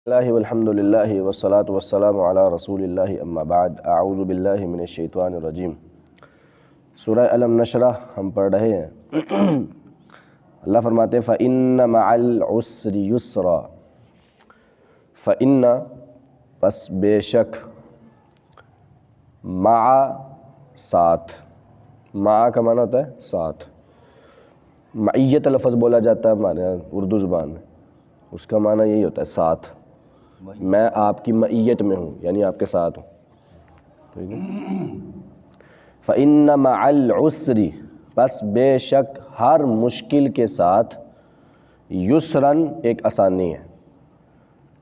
اللہ والحمد للہ والصلاة والسلام علی رسول اللہ اما بعد اعوذ باللہ من الشیطان الرجیم۔ سورہ الم نشرح ہم پڑھ رہے ہیں۔ اللہ فرماتے ہیں فَإِنَّ مَعَ الْعُسْرِ يُسْرًا، فَإِنَّ پس بے شک، مع ساتھ، مع کا معنی ہوتا ہے ساتھ، معیت لفظ بولا جاتا ہے ہمارے اردو زبان میں، اس کا معنی یہی ہوتا ہے ساتھ، میں آپ کی معیت میں ہوں یعنی آپ کے ساتھ ہوں، ٹھیک ہے۔ فَإِنَّ مَعَ الْعُسْرِ بس بے شک ہر مشکل کے ساتھ، یسراً ایک آسانی ہے،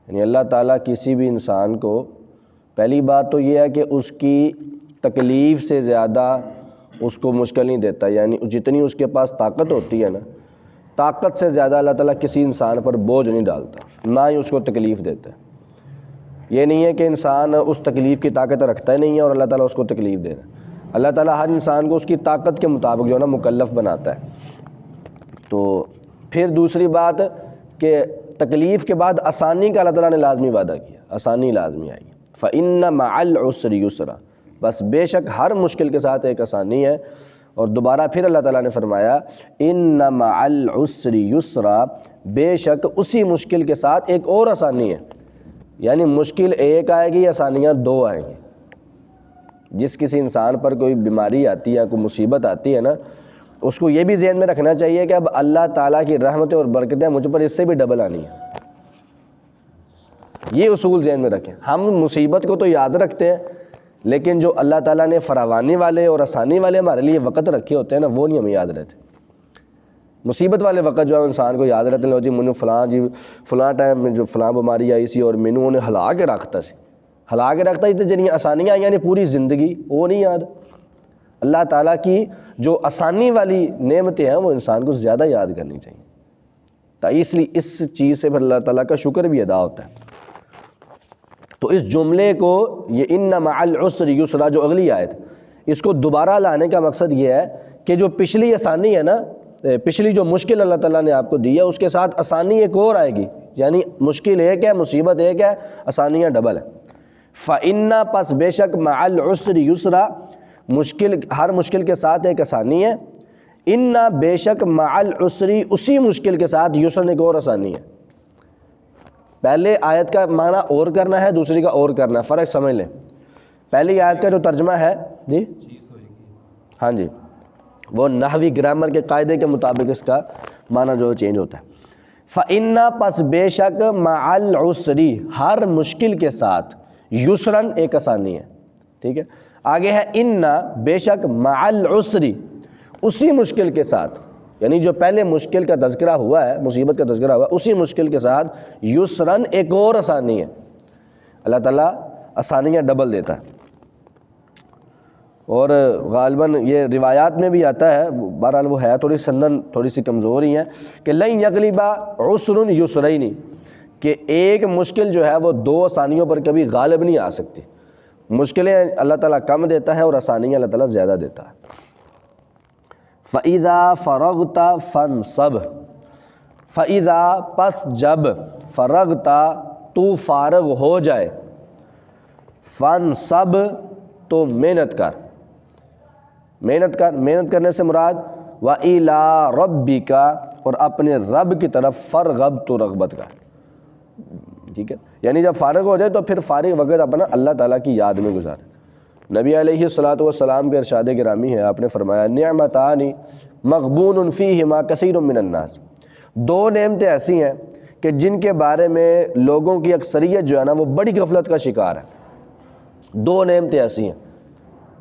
یعنی اللہ تعالیٰ کسی بھی انسان کو، پہلی بات تو یہ ہے کہ اس کی تکلیف سے زیادہ اس کو مشکل نہیں دیتا، یعنی جتنی اس کے پاس طاقت ہوتی ہے نا، طاقت سے زیادہ اللہ تعالیٰ کسی انسان پر بوجھ نہیں ڈالتا، نہ ہی اس کو تکلیف دیتا ہے۔ یہ نہیں ہے کہ انسان اس تکلیف کی طاقت رکھتا ہی نہیں ہے اور اللہ تعالیٰ اس کو تکلیف دے رہا ہے۔ اللہ تعالیٰ ہر انسان کو اس کی طاقت کے مطابق جو ہے نا مکلف بناتا ہے۔ تو پھر دوسری بات کہ تکلیف کے بعد آسانی کا اللہ تعالیٰ نے لازمی وعدہ کیا، آسانی لازمی آئی۔ فَإِنَّ مَعَ الْعُسْرِ يُسْرًا بس بے شک ہر مشکل کے ساتھ ایک آسانی ہے۔ اور دوبارہ پھر اللہ تعالیٰ نے فرمایا اِنَّ مَعَ الْعُسْرِ يُسْرًا بے شک اسی مشکل کے ساتھ ایک اور آسانی ہے، یعنی مشکل ایک آئے گی، آسانیاں دو آئیں گی۔ جس کسی انسان پر کوئی بیماری آتی ہے، کوئی مصیبت آتی ہے نا، اس کو یہ بھی ذہن میں رکھنا چاہیے کہ اب اللہ تعالیٰ کی رحمتیں اور برکتیں مجھ پر اس سے بھی ڈبل آنی ہیں۔ یہ اصول ذہن میں رکھیں۔ ہم مصیبت کو تو یاد رکھتے ہیں، لیکن جو اللہ تعالیٰ نے فراوانی والے اور آسانی والے ہمارے لیے وقت رکھے ہوتے ہیں نا، وہ نہیں ہمیں یاد رہتے۔ مصیبت والے وقت جو ہے انسان کو یاد رہتے ہیں، لو جی مجھے فلاں ٹائم میں جو فلاں بیماری آئی سی اور مینوں نے ہلا کے رکھتا سی، ہلا کے رکھتا سی تو جنہیں آسانیاں یعنی پوری زندگی وہ نہیں یاد۔ اللہ تعالیٰ کی جو آسانی والی نعمتیں ہیں وہ انسان کو زیادہ یاد کرنی چاہیے، تو اس لیے اس چیز سے پھر اللہ تعالیٰ کا شکر بھی ادا ہوتا ہے۔ تو اس جملے کو یہ اِنَّ مَعَ الْعُسْرِ يُسْرًا جو اگلی آیت، اس کو دوبارہ لانے کا مقصد یہ ہے کہ جو پچھلی آسانی ہے نا، پچھلی جو مشکل اللہ تعالیٰ نے آپ کو دی ہے، اس کے ساتھ آسانی ایک اور آئے گی، یعنی مشکل ایک ہے، مصیبت ایک ہے، آسانیاں ڈبل ہیں۔ فَإِنَّ پس بے شک مَعَ الْعُسْرِ يُسْرًا مشکل، ہر مشکل کے ساتھ ایک آسانی ہے۔ اِنَّ بے شک مَعَ الْعُسْرِ اسی مشکل کے ساتھ یسرًا ایک اور آسانی ہے۔ پہلے آیت کا معنی اور کرنا ہے، دوسری کا اور کرنا ہے، فرق سمجھ لیں۔ پہلی آیت کا جو ترجمہ ہے جی، ہاں جی، وہ نحوی گرامر کے قاعدے کے مطابق اس کا معنی جو چینج ہوتا ہے۔ فَإِنَّ پس بے شک مَعَ الْعُسْرِ ہر مشکل کے ساتھ، یسراً ایک آسانی ہے، ٹھیک ہے۔ آگے ہے اِنَّ بے شک مَعَ الْعُسْرِ اسی مشکل کے ساتھ، یعنی جو پہلے مشکل کا تذکرہ ہوا ہے، مصیبت کا تذکرہ ہوا ہے، اسی مشکل کے ساتھ یسراً ایک اور آسانی ہے۔ اللہ تعالیٰ آسانیاں ڈبل دیتا ہے، اور غالباً یہ روایات میں بھی آتا ہے، بہرحال وہ ہے تھوڑی سندن تھوڑی سی کمزور ہی ہے، کہ لَن یغلب عسر یسرین کہ ایک مشکل جو ہے وہ دو آسانیوں پر کبھی غالب نہیں آ سکتی۔ مشکلیں اللہ تعالیٰ کم دیتا ہے اور آسانیاں اللہ تعالیٰ زیادہ دیتا ہے۔ فَإِذَا فَرَغْتَ فَانْصَبْ فَإِذَا پس جب، فرغت تو فارغ ہو جائے، فَانْصَبْ تو محنت کر، محنت کر، محنت کرنے سے مراد وَإِلَىٰ رَبِّكَ اور اپنے رب کی طرف فرغب تو رغبت کر، ٹھیک ہے۔ یعنی جب فارغ ہو جائے تو پھر فارغ وقت اپنا اللہ تعالیٰ کی یاد میں گزارے۔ نبی علیہ الصلوۃ والسلام کے ارشاد گرامی ہے، آپ نے فرمایا نعمتان مغبون فیہما کثیر من الناس، دو نعمتیں ایسی ہیں کہ جن کے بارے میں لوگوں کی اکثریت جو ہے نا وہ بڑی غفلت کا شکار ہے۔ دو نعمتیں ایسی ہیں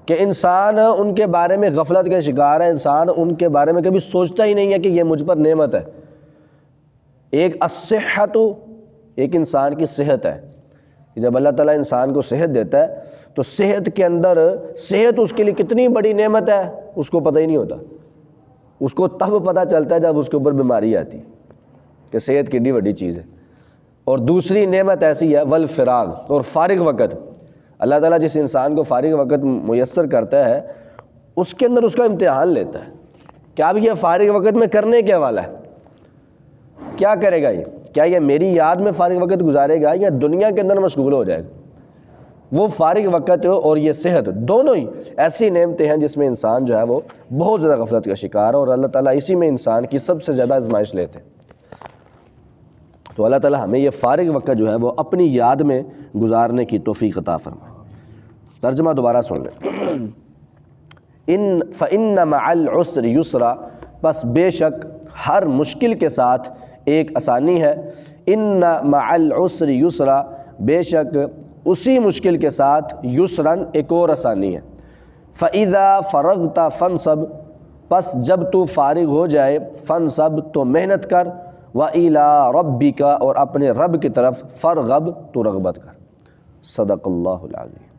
کہ انسان ان کے بارے میں غفلت کا شکار ہے، انسان ان کے بارے میں کبھی سوچتا ہی نہیں ہے کہ یہ مجھ پر نعمت ہے۔ ایک الصحت، ایک انسان کی صحت ہے۔ جب اللہ تعالیٰ انسان کو صحت دیتا ہے تو صحت کے اندر، صحت اس کے لیے کتنی بڑی نعمت ہے اس کو پتہ ہی نہیں ہوتا، اس کو تب پتہ چلتا ہے جب اس کے اوپر بیماری آتی ہے کہ صحت کتنی بڑی چیز ہے۔ اور دوسری نعمت ایسی ہے والفراغ، اور فارغ وقت۔ اللہ تعالیٰ جس انسان کو فارغ وقت میسر کرتا ہے اس کے اندر اس کا امتحان لیتا ہے کہ اب یہ فارغ وقت میں کرنے کے والا ہے، کیا کرے گا یہ؟ کیا یہ میری یاد میں فارغ وقت گزارے گا یا دنیا کے اندر مشغول ہو جائے گا؟ وہ فارغ وقت اور یہ صحت دونوں ہی ایسی نعمتیں ہیں جس میں انسان جو ہے وہ بہت زیادہ غفلت کا شکار ہے، اور اللہ تعالیٰ اسی میں انسان کی سب سے زیادہ آزمائش لیتے ہیں۔ تو اللہ تعالیٰ ہمیں یہ فارغ وقت جو ہے وہ اپنی یاد میں گزارنے کی توفیق عطا فرمائے۔ ترجمہ دوبارہ سن لیں۔ فَإِنَّ مَعَ الْعُسْرِ يُسْرًا، بس بے شک ہر مشکل کے ساتھ ایک آسانی ہے۔ إِنَّ مَعَ الْعُسْرِ يُسْرًا، بے شک اسی مشکل کے ساتھ یسرًا ایک اور آسانی ہے۔ فَإِذَا فَرَغْتَ فَانْصَبْ، پس جب تو فارغ ہو جائے، فَانْصَبْ تو محنت کر، وَإِلَىٰ رَبِّكَ اور اپنے رب کی طرف، فَارْغَب تو رغبت کر۔ صدق اللہ العظیم۔